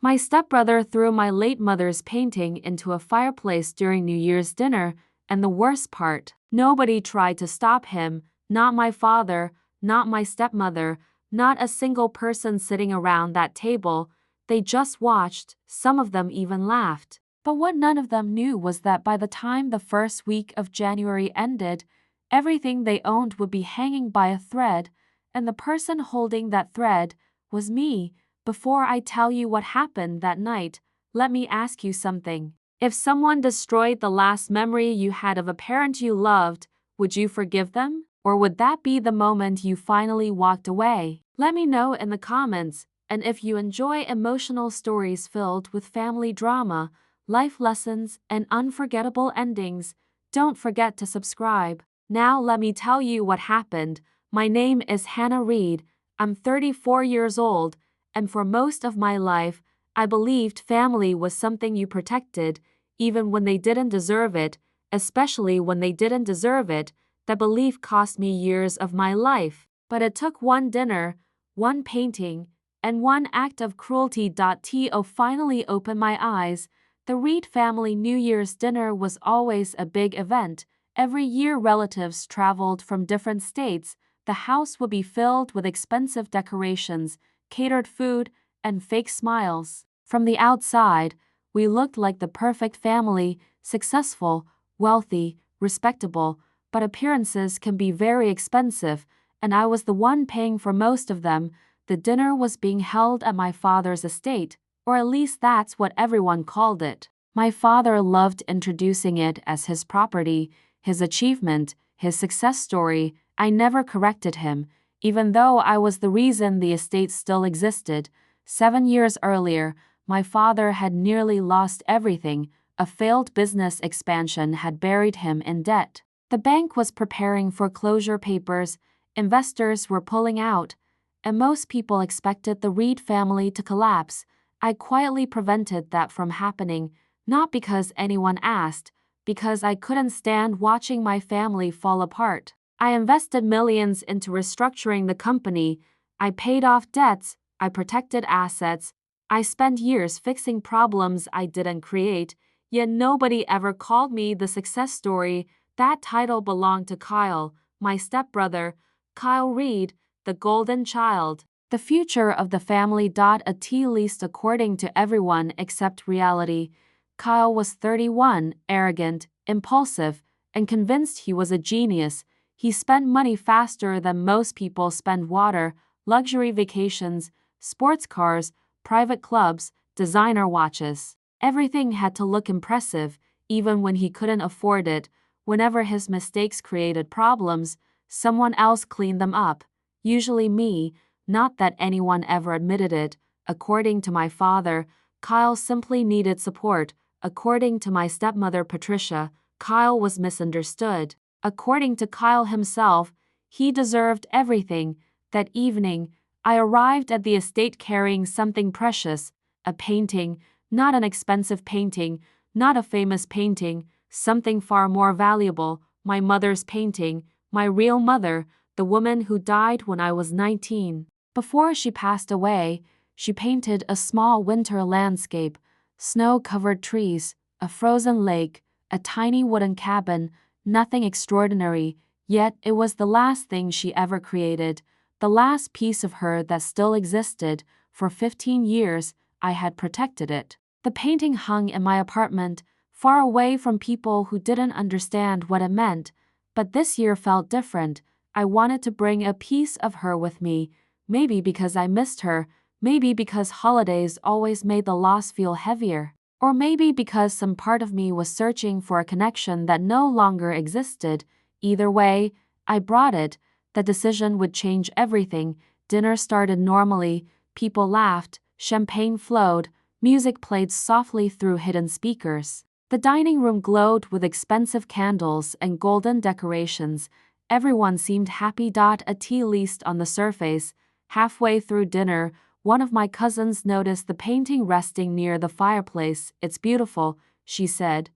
My stepbrother threw my late mother's painting into a fireplace during New Year's dinner, and the worst part, nobody tried to stop him, not my father, not my stepmother, not a single person sitting around that table. They just watched, some of them even laughed. But what none of them knew was that by the time the first week of January ended, everything they owned would be hanging by a thread, and the person holding that thread was me. Before I tell you what happened that night, let me ask you something. If someone destroyed the last memory you had of a parent you loved, would you forgive them? Or would that be the moment you finally walked away? Let me know in the comments, and if you enjoy emotional stories filled with family drama, life lessons, and unforgettable endings, don't forget to subscribe. Now let me tell you what happened. My name is Hannah Reed. I'm 34 years old, and for most of my life, I believed family was something you protected, even when they didn't deserve it, especially when they didn't deserve it. That belief cost me years of my life. But it took one dinner, one painting, and one act of cruelty to finally open my eyes. The Reed family New Year's dinner was always a big event. Every year relatives traveled from different states. The house would be filled with expensive decorations, catered food, and fake smiles. From the outside, we looked like the perfect family, successful, wealthy, respectable, but appearances can be very expensive, and I was the one paying for most of them. The dinner was being held at my father's estate, or at least that's what everyone called it. My father loved introducing it as his property, his achievement, his success story. I never corrected him, even though I was the reason the estate still existed. 7 years earlier, my father had nearly lost everything. A failed business expansion had buried him in debt. The bank was preparing foreclosure papers, investors were pulling out, and most people expected the Reed family to collapse. I quietly prevented that from happening, not because anyone asked, because I couldn't stand watching my family fall apart. I invested millions into restructuring the company. I paid off debts, I protected assets, I spent years fixing problems I didn't create, yet nobody ever called me the success story. That title belonged to Kyle, my stepbrother, Kyle Reed, the golden child, the future of the family. At least according to everyone except reality. Kyle was 31, arrogant, impulsive, and convinced he was a genius. He spent money faster than most people spend water, luxury vacations, sports cars, private clubs, designer watches. Everything had to look impressive, even when he couldn't afford it. Whenever his mistakes created problems, someone else cleaned them up, usually me, not that anyone ever admitted it. According to my father, Kyle simply needed support. According to my stepmother Patricia, Kyle was misunderstood. According to Kyle himself, he deserved everything. That evening, I arrived at the estate carrying something precious, a painting, not an expensive painting, not a famous painting, something far more valuable, my mother's painting, my real mother, the woman who died when I was 19. Before she passed away, she painted a small winter landscape, snow-covered trees, a frozen lake, a tiny wooden cabin, nothing extraordinary, yet it was the last thing she ever created, the last piece of her that still existed. For 15 years, I had protected it. The painting hung in my apartment, far away from people who didn't understand what it meant, but this year felt different. I wanted to bring a piece of her with me, maybe because I missed her, maybe because holidays always made the loss feel heavier, or maybe because some part of me was searching for a connection that no longer existed. Either way, I brought it. The decision would change everything. Dinner started normally, people laughed, champagne flowed, music played softly through hidden speakers. The dining room glowed with expensive candles and golden decorations. Everyone seemed happy. At least on the surface. Halfway through dinner, one of my cousins noticed the painting resting near the fireplace. "It's beautiful," she said.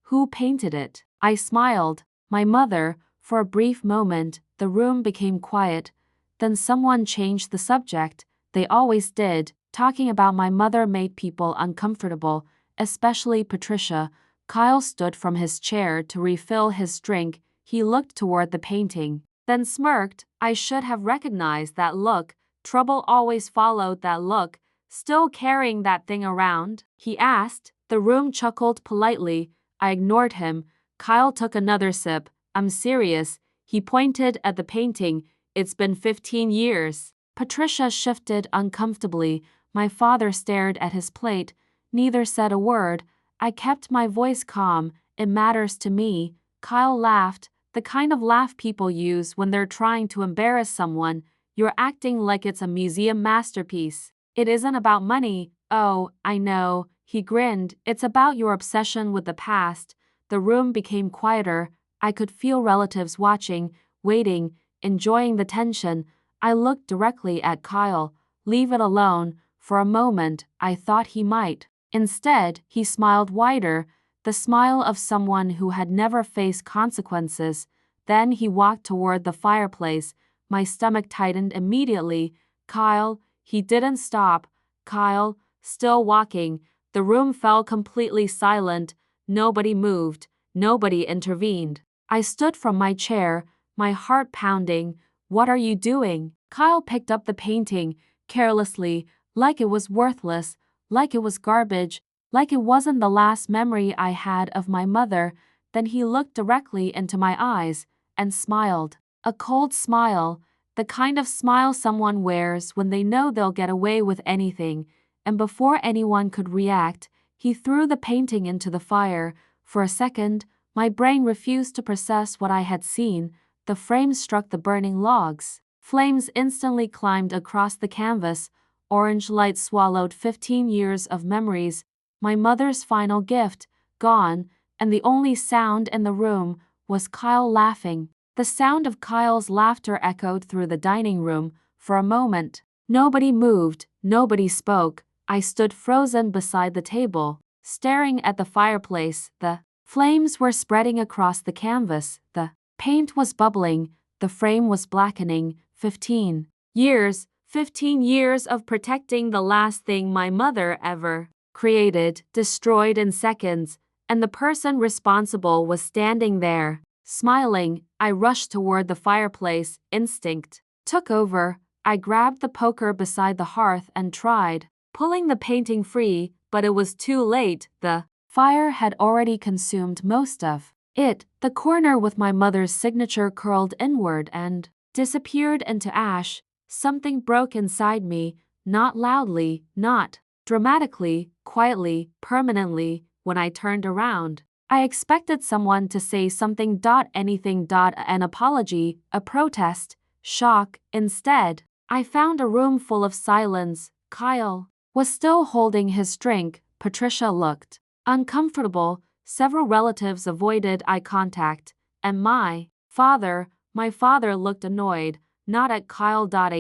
"Who painted it?" I smiled. "My mother." For a brief moment, the room became quiet. Then someone changed the subject. "They always did. Talking about my mother made people uncomfortable, especially Patricia. Kyle stood from his chair to refill his drink. He looked toward the painting, then smirked. I should have recognized that look. Trouble always followed that look. Still carrying that thing around? He asked. The room chuckled politely. I ignored him. Kyle took another sip. I'm serious. He pointed at the painting. It's been 15 years. Patricia shifted uncomfortably. My father stared at his plate. Neither said a word. I kept my voice calm. It matters to me. Kyle laughed, the kind of laugh people use when they're trying to embarrass someone. You're acting like it's a museum masterpiece. It isn't about money. Oh, I know. He grinned. It's about your obsession with the past. The room became quieter. I could feel relatives watching, waiting, enjoying the tension. I looked directly at Kyle. Leave it alone. For a moment, I thought he might. Instead, he smiled wider, the smile of someone who had never faced consequences. Then he walked toward the fireplace. My stomach tightened immediately. Kyle, he didn't stop. Kyle, still walking. The room fell completely silent. Nobody moved. Nobody intervened. I stood from my chair, my heart pounding. What are you doing? Kyle picked up the painting, carelessly, like it was worthless, like it was garbage, like it wasn't the last memory I had of my mother. Then he looked directly into my eyes and smiled. A cold smile, the kind of smile someone wears when they know they'll get away with anything. And before anyone could react, he threw the painting into the fire. For a second, my brain refused to process what I had seen. The frame struck the burning logs. Flames instantly climbed across the canvas. Orange light swallowed 15 years of memories. My mother's final gift, gone, and the only sound in the room was Kyle laughing. The sound of Kyle's laughter echoed through the dining room. For a moment, nobody moved, nobody spoke. I stood frozen beside the table, staring at the fireplace. The flames were spreading across the canvas. The paint was bubbling. The frame was blackening. 15 years. 15 years of protecting the last thing my mother ever created, destroyed in seconds, and the person responsible was standing there, smiling. I rushed toward the fireplace. Instinct took over. I grabbed the poker beside the hearth and tried pulling the painting free, but it was too late. The fire had already consumed most of it. The corner with my mother's signature curled inward and disappeared into ash. Something broke inside me, not loudly, not dramatically, quietly, permanently. When I turned around, I expected someone to say something, anything, an apology, a protest, shock. Instead, I found a room full of silence. Kyle was still holding his drink. Patricia looked uncomfortable. Several relatives avoided eye contact, and my father looked annoyed. Not at Kyle. At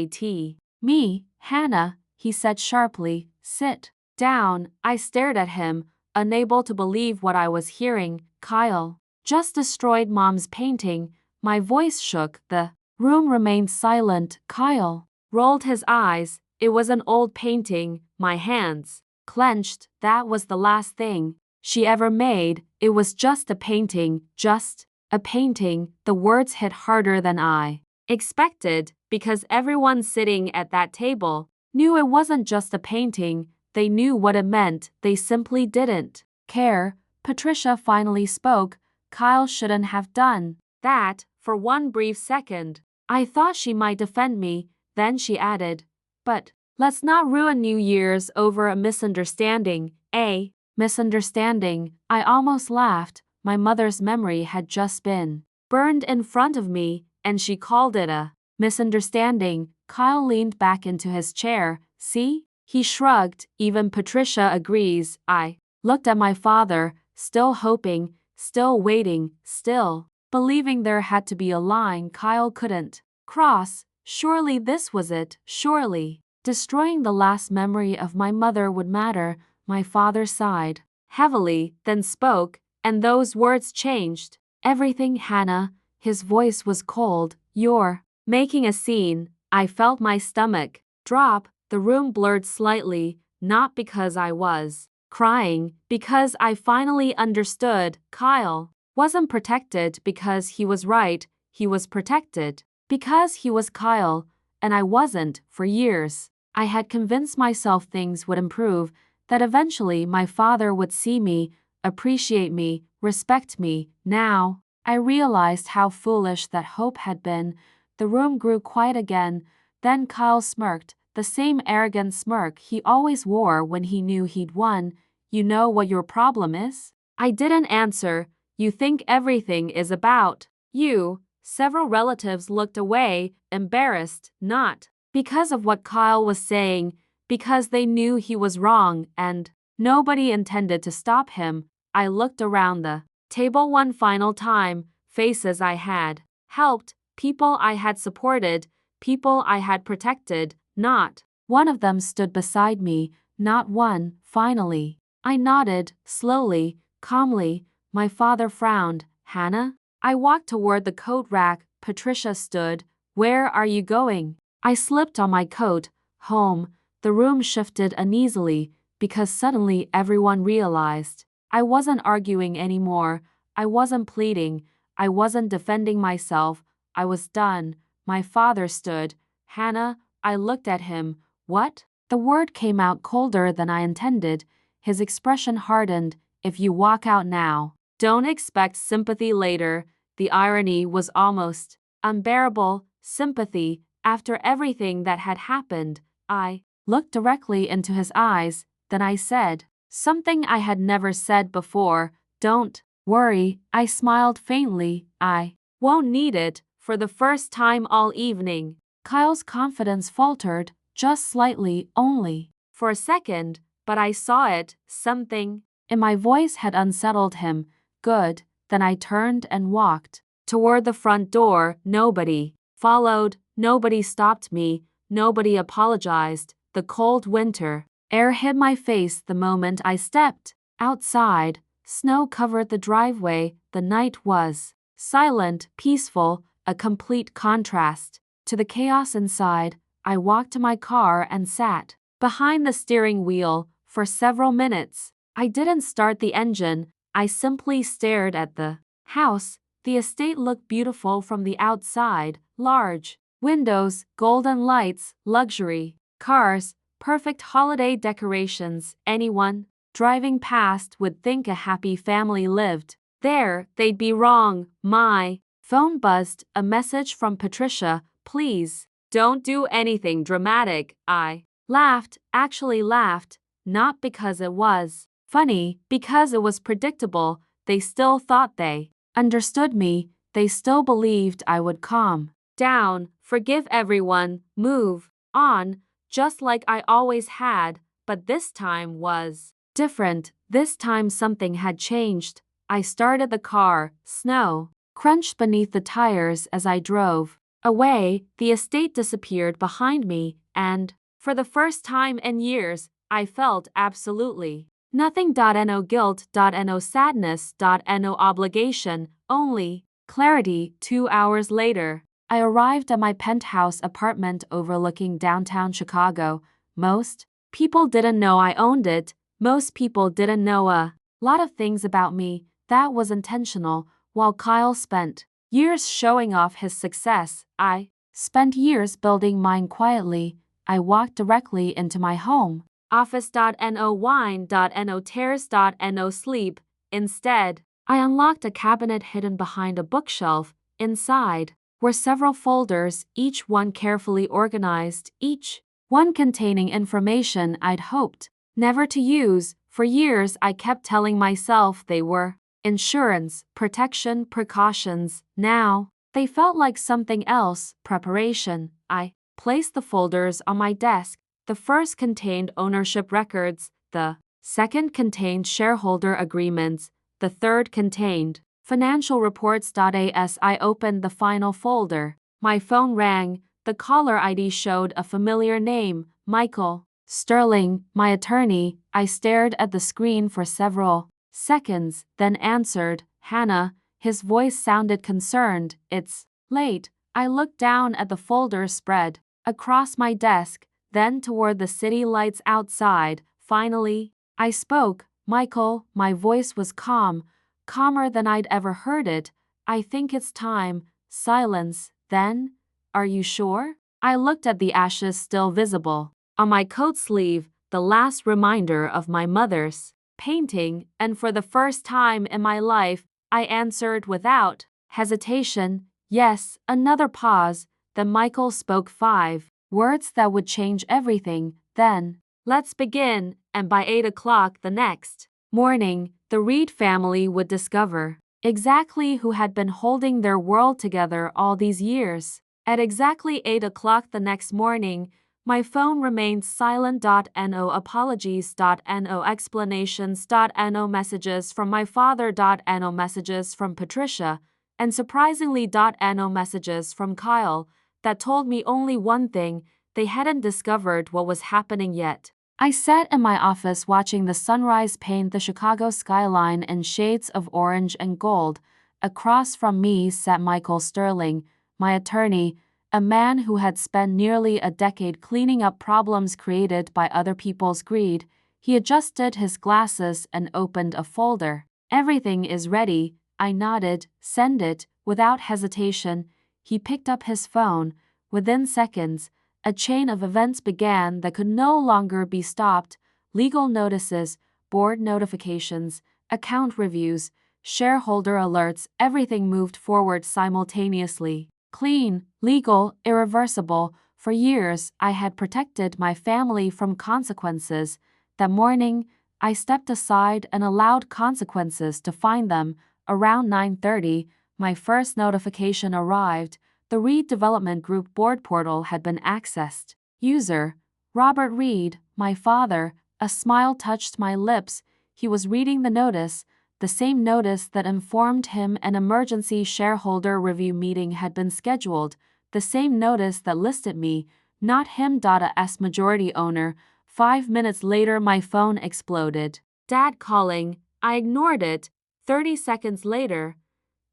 me, Hannah, he said sharply. Sit down. I stared at him, unable to believe what I was hearing. Kyle just destroyed Mom's painting. My voice shook. The room remained silent. Kyle rolled his eyes. It was an old painting. My hands clenched. That was the last thing she ever made. It was just a painting. Just a painting. The words hit harder than I expected, because everyone sitting at that table knew it wasn't just a painting. They knew what it meant. They simply didn't care. Patricia finally spoke. Kyle shouldn't have done that. For one brief second, I thought she might defend me. Then she added, but let's not ruin New Year's over a misunderstanding. A misunderstanding. I almost laughed. My mother's memory had just been burned in front of me, and she called it a misunderstanding. Kyle leaned back into his chair. See? He shrugged. Even Patricia agrees. I looked at my father, still hoping, still waiting, still believing there had to be a line Kyle couldn't cross. Surely this was it. Surely destroying the last memory of my mother would matter. My father sighed heavily, then spoke, and those words changed everything. Hannah. His voice was cold. You're making a scene. I felt my stomach drop. The room blurred slightly, not because I was crying, because I finally understood. Kyle wasn't protected because he was right, he was protected because he was Kyle, and I wasn't. For years, I had convinced myself things would improve, that eventually my father would see me, appreciate me, respect me. Now, I realized how foolish that hope had been. The room grew quiet again. Then Kyle smirked, the same arrogant smirk he always wore when he knew he'd won. You know what your problem is? I didn't answer. You think everything is about you. Several relatives looked away, embarrassed, not because of what Kyle was saying, because they knew he was wrong, and nobody intended to stop him. I looked around the table one final time, faces I had helped, people I had supported, people I had protected. Not one of them stood beside me, not one. Finally, I nodded, slowly, calmly. My father frowned. Hannah? I walked toward the coat rack. Patricia stood. Where are you going? I slipped on my coat. Home. The room shifted uneasily, because suddenly everyone realized I wasn't arguing anymore. I wasn't pleading. I wasn't defending myself. I was done. My father stood. Hannah? I looked at him. What? The word came out colder than I intended. His expression hardened. If you walk out now, don't expect sympathy later. The irony was almost unbearable. Sympathy, after everything that had happened. I looked directly into his eyes. Then I said something I had never said before. Don't worry. I smiled faintly. I won't need it. For the first time all evening, Kyle's confidence faltered, just slightly, only for a second, but I saw it. Something in my voice had unsettled him. Good. Then I turned and walked toward the front door. Nobody followed, nobody stopped me, nobody apologized. The cold winter air hit my face the moment I stepped outside. Snow covered the driveway. The night was silent, peaceful, a complete contrast to the chaos inside. I walked to my car and sat behind the steering wheel for several minutes. I didn't start the engine. I simply stared at the house. The estate looked beautiful from the outside. Large windows, golden lights, luxury cars, perfect holiday decorations. Anyone driving past would think a happy family lived there. They'd be wrong. My phone buzzed. A message from Patricia. Please, don't do anything dramatic. I laughed, actually laughed, not because it was funny, because it was predictable. They still thought they understood me. They still believed I would calm down, forgive everyone, move on, just like I always had. But this time was different. This time something had changed. I started the car. Snow crunched beneath the tires as I drove away. The estate disappeared behind me, and for the first time in years, I felt absolutely nothing. No guilt, no sadness, no obligation, only clarity. 2 hours later, I arrived at my penthouse apartment overlooking downtown Chicago. Most people didn't know I owned it. Most people didn't know a lot of things about me. That was intentional. While Kyle spent years showing off his success, I spent years building mine quietly. I walked directly into my home. Office.no, wine.no, tears.no, sleep. Instead, I unlocked a cabinet hidden behind a bookshelf. Inside were several folders, each one carefully organized, each one containing information I'd hoped never to use. For years, I kept telling myself they were insurance, protection, precautions. Now, they felt like something else. Preparation. I placed the folders on my desk. The first contained ownership records, the second contained shareholder agreements, the third contained financial reports. As I opened the final folder, my phone rang. The caller ID showed a familiar name, Michael Sterling, my attorney. I stared at the screen for several seconds, then answered. Hannah. His voice sounded concerned. It's late. I looked down at the folder spread across my desk. then toward the city lights outside. Finally, I spoke. Michael, my voice was calm, calmer than I'd ever heard it. I think it's time. Silence. Then, are you sure? I looked at the ashes still visible on my coat sleeve, the last reminder of my mother's painting, and for the first time in my life, I answered without hesitation, yes. Another pause, then Michael spoke 5 words that would change everything. Then, let's begin, and by 8 o'clock the next morning, the Reed family would discover exactly who had been holding their world together all these years. At exactly 8 o'clock the next morning, my phone remained silent. No apologies. No explanations. No messages from my father. No messages from Patricia, and surprisingly, no messages from Kyle, that told me only one thing: they hadn't discovered what was happening yet. I sat in my office watching the sunrise paint the Chicago skyline in shades of orange and gold. Across from me sat Michael Sterling, my attorney, a man who had spent nearly a decade cleaning up problems created by other people's greed. He adjusted his glasses and opened a folder. Everything is ready, I nodded. Send it. Without hesitation, he picked up his phone. Within seconds, a chain of events began that could no longer be stopped. Legal notices, board notifications, account reviews, shareholder alerts, everything moved forward simultaneously. Clean, legal, irreversible. For years, I had protected my family from consequences. That morning, I stepped aside and allowed consequences to find them. Around 9:30, my first notification arrived. The Reed Development Group board portal had been accessed. User: Robert Reed, my father. A smile touched my lips. He was reading the notice, the same notice that informed him an emergency shareholder review meeting had been scheduled, the same notice that listed me, not him, as majority owner. 5 minutes later, my phone exploded. Dad calling. I ignored it. 30 seconds later,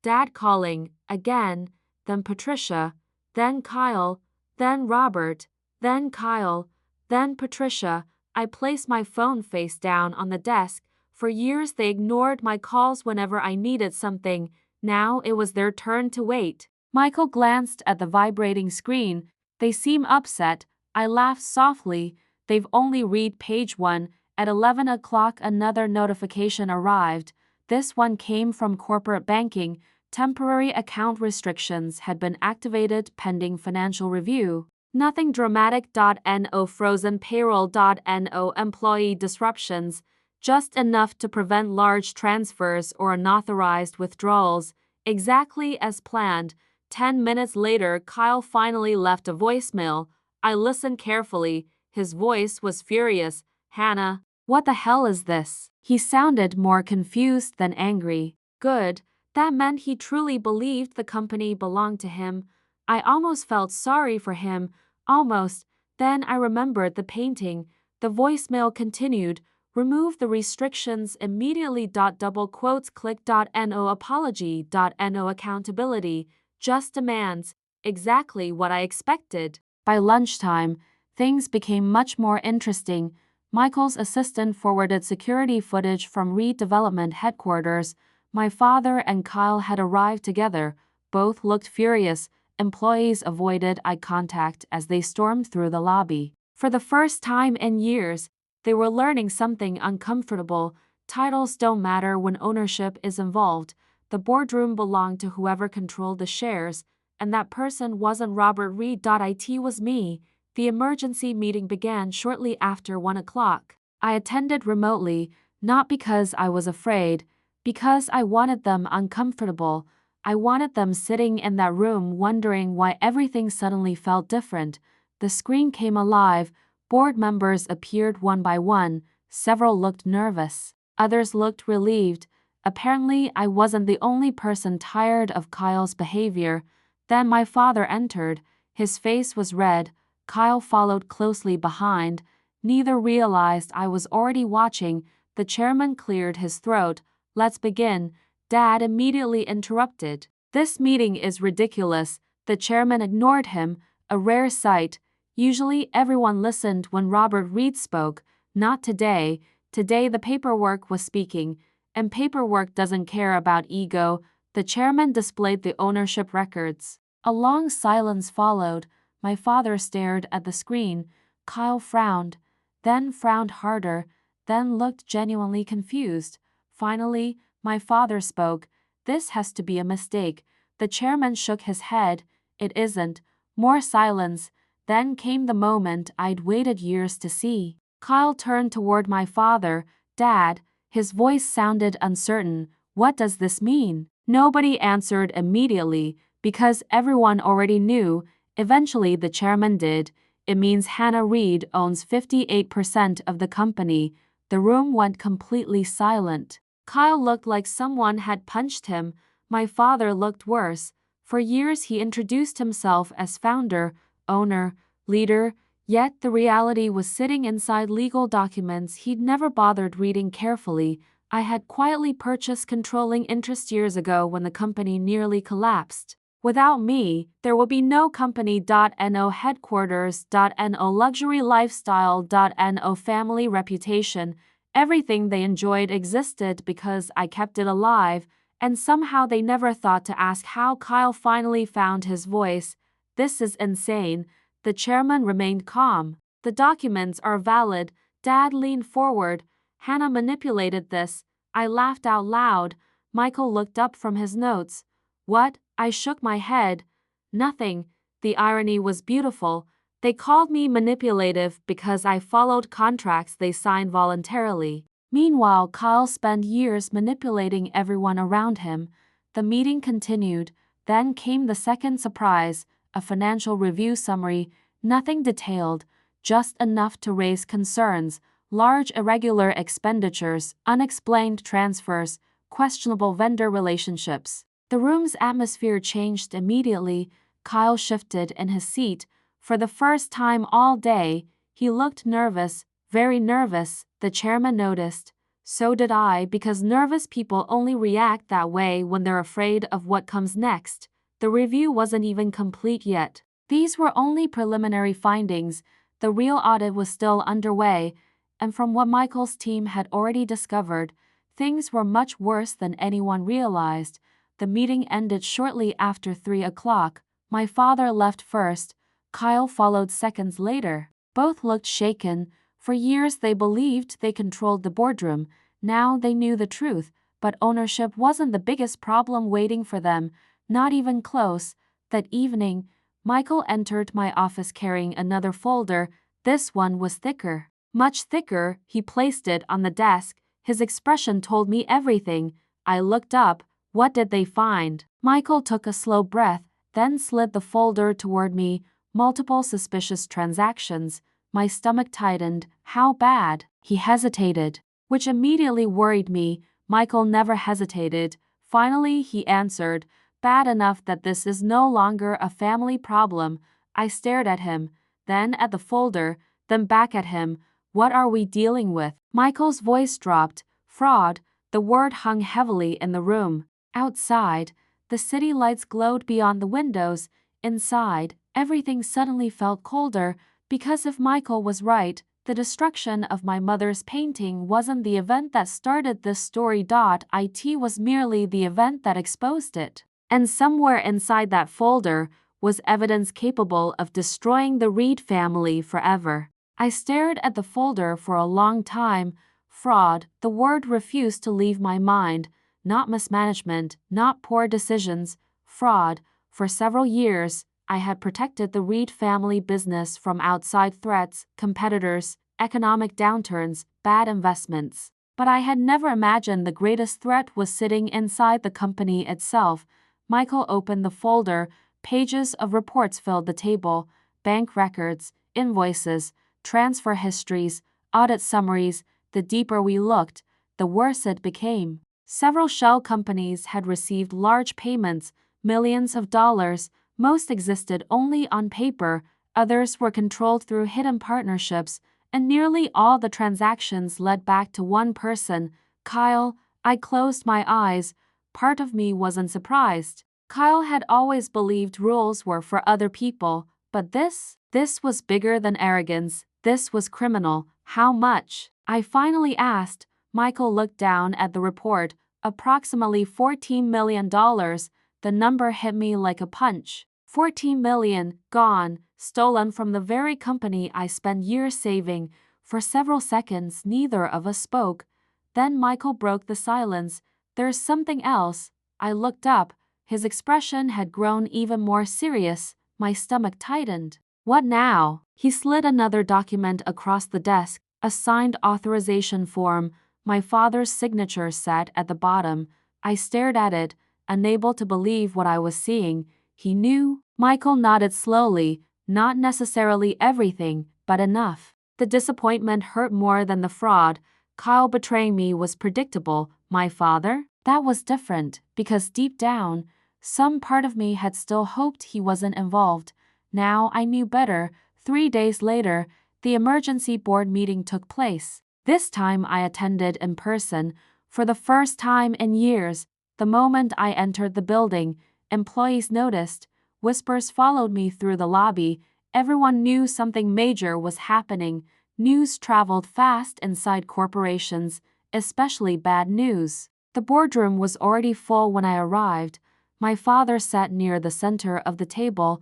Dad calling, again, then Patricia, then Kyle, then Robert, then Kyle, then Patricia. I placed my phone face down on the desk. For years they ignored my calls whenever I needed something. Now it was their turn to wait. Michael glanced at the vibrating screen. They seem upset. I laughed softly. They've only read page 1. At 11 o'clock another notification arrived. This one came from corporate banking. Temporary account restrictions had been activated pending financial review. Nothing dramatic. No frozen payroll. No employee disruptions. Just enough to prevent large transfers or unauthorized withdrawals. Exactly as planned. 10 minutes later, Kyle finally left a voicemail. I listened carefully. His voice was furious. Hannah, what the hell is this? He sounded more confused than angry. Good. That meant he truly believed the company belonged to him. I almost felt sorry for him. Almost. Then I remembered the painting. The voicemail continued. Remove the restrictions immediately. Double quotes. Click. No apology. No accountability. Just demands. Exactly what I expected. By lunchtime, things became much more interesting. Michael's assistant forwarded security footage from Reed Development headquarters. My father and Kyle had arrived together. Both looked furious. Employees avoided eye contact as they stormed through the lobby. For the first time in years, they were learning something uncomfortable. Titles don't matter when ownership is involved. The boardroom belonged to whoever controlled the shares, and that person wasn't Robert Reed. It was me. The emergency meeting began shortly after 1 o'clock. I attended remotely, not because I was afraid, because I wanted them uncomfortable. I wanted them sitting in that room wondering why everything suddenly felt different. The screen came alive. Board members appeared one by one. Several looked nervous. Others looked relieved. Apparently, I wasn't the only person tired of Kyle's behavior. Then my father entered. His face was red. Kyle followed closely behind. Neither realized I was already watching. The chairman cleared his throat. Let's begin. Dad immediately interrupted. This meeting is ridiculous. The chairman ignored him. A rare sight. Usually everyone listened when Robert Reed spoke. Not today. Today the paperwork was speaking, and paperwork doesn't care about ego. The chairman displayed the ownership records. A long silence followed. My father stared at the screen. Kyle frowned, then frowned harder, then looked genuinely confused. Finally, my father spoke. "This has to be a mistake." The chairman shook his head. "It isn't." More silence. Then came the moment I'd waited years to see. Kyle turned toward my father. "Dad," his voice sounded uncertain, "what does this mean?" Nobody answered immediately, because everyone already knew. Eventually the chairman did. "It means Hannah Reed owns 58% of the company." The room went completely silent. Kyle looked like someone had punched him. My father looked worse. For years he introduced himself as founder, owner, leader, yet the reality was sitting inside legal documents he'd never bothered reading carefully. I had quietly purchased controlling interest years ago when the company nearly collapsed. Without me, there would be no company.no headquarters.no luxury lifestyle.no family reputation. Everything they enjoyed existed because I kept it alive, and somehow they never thought to ask how Kyle finally found his voice. "This is insane." The chairman remained calm. "The documents are valid." Dad leaned forward. "Hannah manipulated this." I laughed out loud. Michael looked up from his notes. "What?" I shook my head. "Nothing." The irony was beautiful. They called me manipulative because I followed contracts they signed voluntarily. Meanwhile, Kyle spent years manipulating everyone around him. The meeting continued. Then came the second surprise, a financial review summary, nothing detailed, just enough to raise concerns: large irregular expenditures, unexplained transfers, questionable vendor relationships. The room's atmosphere changed immediately. Kyle shifted in his seat. For the first time all day, he looked nervous, very nervous. The chairman noticed. So did I, because nervous people only react that way when they're afraid of what comes next. The review wasn't even complete yet. These were only preliminary findings. The real audit was still underway, and from what Michael's team had already discovered, things were much worse than anyone realized. The meeting ended shortly after 3 o'clock. My father left first. Kyle followed seconds later. Both looked shaken. For years they believed they controlled the boardroom. Now they knew the truth, but ownership wasn't the biggest problem waiting for them, not even close. That evening, Michael entered my office carrying another folder. This one was thicker. Much thicker. He placed it on the desk. His expression told me everything. I looked up. "What did they find?" Michael took a slow breath, then slid the folder toward me. "Multiple suspicious transactions." My stomach tightened. "How bad?" He hesitated, which immediately worried me. Michael never hesitated. Finally, he answered, "Bad enough that this is no longer a family problem." I stared at him, then at the folder, then back at him. "What are we dealing with?" Michael's voice dropped. "Fraud." The word hung heavily in the room. Outside, the city lights glowed beyond the windows. Inside, everything suddenly felt colder, because if Michael was right, the destruction of my mother's painting wasn't the event that started this story. It was merely the event that exposed it. And somewhere inside that folder was evidence capable of destroying the Reed family forever. I stared at the folder for a long time. Fraud, the word refused to leave my mind. Not mismanagement, not poor decisions, fraud. For several years, I had protected the Reed family business from outside threats, competitors, economic downturns, bad investments. But I had never imagined the greatest threat was sitting inside the company itself. Michael opened the folder. Pages of reports filled the table: bank records, invoices, transfer histories, audit summaries. The deeper we looked, the worse it became. Several shell companies had received large payments, millions of dollars. Most existed only on paper, others were controlled through hidden partnerships, and nearly all the transactions led back to one person, Kyle. I closed my eyes. Part of me wasn't surprised. Kyle had always believed rules were for other people, but this This was bigger than arrogance. This was criminal. How much? I finally asked. Michael looked down at the report. Approximately $14 million. The number hit me like a punch. 14 million, gone, stolen from the very company I spent years saving. For several seconds, neither of us spoke. Then Michael broke the silence. There's something else. I looked up. His expression had grown even more serious. My stomach tightened. What now? He slid another document across the desk, a signed authorization form. My father's signature sat at the bottom. I stared at it, unable to believe what I was seeing. He knew. Michael nodded slowly, not necessarily everything, but enough. The disappointment hurt more than the fraud. Kyle betraying me was predictable. My father? That was different, because deep down, some part of me had still hoped he wasn't involved. Now I knew better. 3 days later, the emergency board meeting took place. This time I attended in person. For the first time in years, the moment I entered the building, employees noticed. Whispers followed me through the lobby. Everyone knew something major was happening. News traveled fast inside corporations, especially bad news. The boardroom was already full when I arrived. My father sat near the center of the table,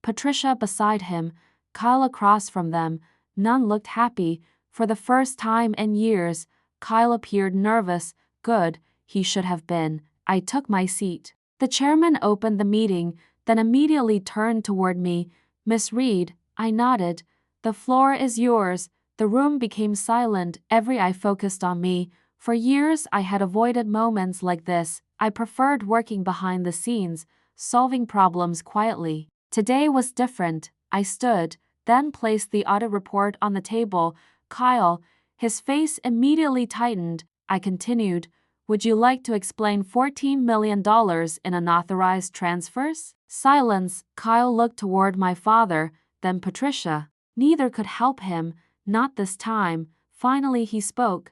Patricia beside him, Kyle across from them. None looked happy. For the first time in years, Kyle appeared nervous. Good, he should have been. I took my seat. The chairman opened the meeting, then immediately turned toward me. Miss Reed, I nodded. The floor is yours. The room became silent. Every eye focused on me. For years I had avoided moments like this. I preferred working behind the scenes, solving problems quietly. Today was different. I stood, then placed the audit report on the table. Kyle, his face immediately tightened. I continued. Would you like to explain $14 million in unauthorized transfers? Silence. Kyle looked toward my father, then Patricia. Neither could help him, not this time. Finally he spoke.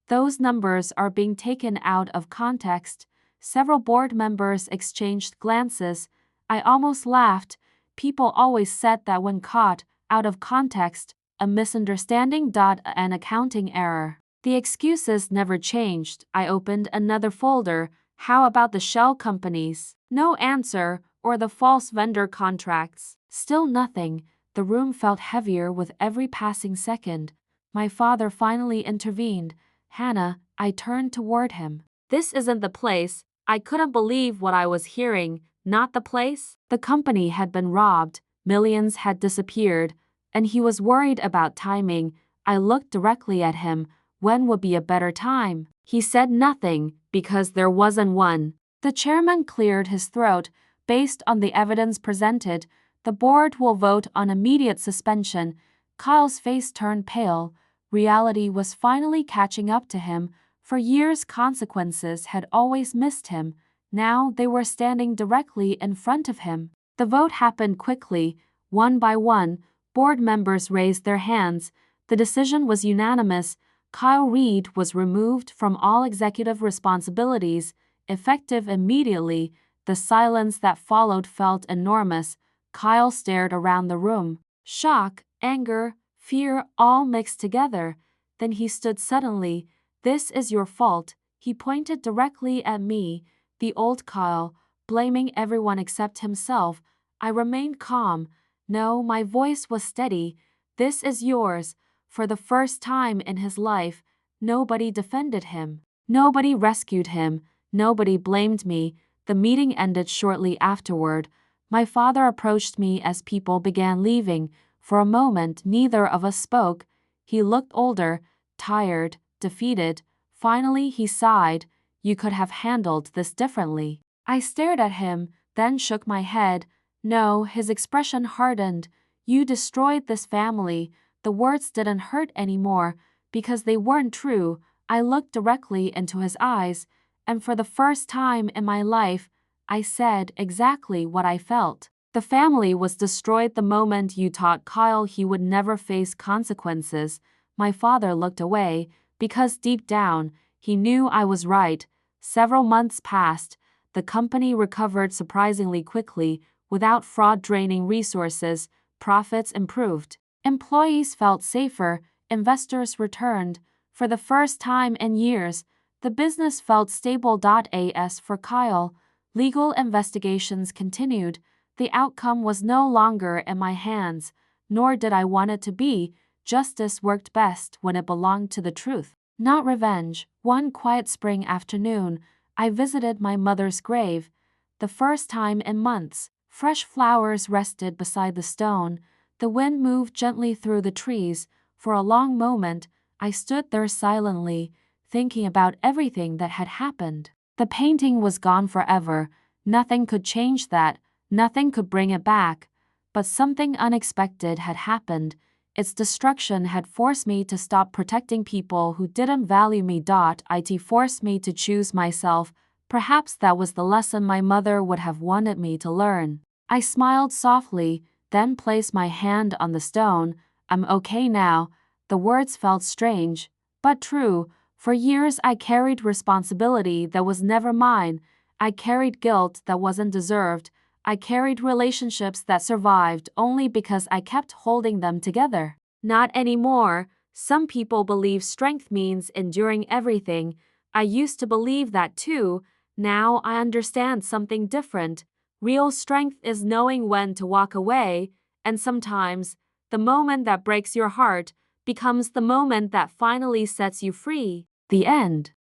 Those numbers are being taken out of context. Several board members exchanged glances. I almost laughed. People always said that when caught out of context, a misunderstanding. An accounting error. The excuses never changed. I opened another folder. How about the shell companies? No answer. Or the false vendor contracts? Still nothing. The room felt heavier with every passing second. My father finally intervened. Hannah, I turned toward him. This isn't the place. I couldn't believe what I was hearing. Not the place? The company had been robbed. Millions had disappeared. And he was worried about timing. I looked directly at him. When would be a better time? He said nothing, because there wasn't one. The chairman cleared his throat. Based on the evidence presented, the board will vote on immediate suspension. Kyle's face turned pale. Reality was finally catching up to him. For years, consequences had always missed him. Now they were standing directly in front of him. The vote happened quickly. One by one, board members raised their hands. The decision was unanimous. Kyle Reed was removed from all executive responsibilities, effective immediately. The silence that followed felt enormous. Kyle stared around the room. Shock, anger, fear all mixed together. Then he stood suddenly. This is your fault. He pointed directly at me, the old Kyle, blaming everyone except himself. I remained calm. No, my voice was steady. This is yours. For the first time in his life, nobody defended him. Nobody rescued him. Nobody blamed me. The meeting ended shortly afterward. My father approached me as people began leaving. For a moment, neither of us spoke. He looked older, tired, defeated. Finally, he sighed. You could have handled this differently. I stared at him, then shook my head. No, his expression hardened. You destroyed this family. The words didn't hurt anymore, because they weren't true. I looked directly into his eyes, and for the first time in my life, I said exactly what I felt. The family was destroyed the moment you taught Kyle he would never face consequences. My father looked away, because deep down, he knew I was right. Several months passed. The company recovered surprisingly quickly, without fraud draining resources. profits improved. Employees felt safer, investors returned. For the first time in years, the business felt stable. As for Kyle, legal investigations continued. The outcome was no longer in my hands, nor did I want it to be. Justice worked best when it belonged to the truth, not revenge. One quiet spring afternoon, I visited my mother's grave. The first time in months, fresh flowers rested beside the stone. The wind moved gently through the trees. For a long moment, I stood there silently, thinking about everything that had happened. The painting was gone forever. Nothing could change that. Nothing could bring it back. But something unexpected had happened. Its destruction had forced me to stop protecting people who didn't value me. It forced me to choose myself. Perhaps that was the lesson my mother would have wanted me to learn. I smiled softly, then placed my hand on the stone. I'm okay now. The words felt strange, but true. For years I carried responsibility that was never mine. I carried guilt that wasn't deserved. I carried relationships that survived only because I kept holding them together. Not anymore. Some people believe strength means enduring everything. I used to believe that too. Now I understand something different. Real strength is knowing when to walk away, and sometimes, the moment that breaks your heart becomes the moment that finally sets you free. The end.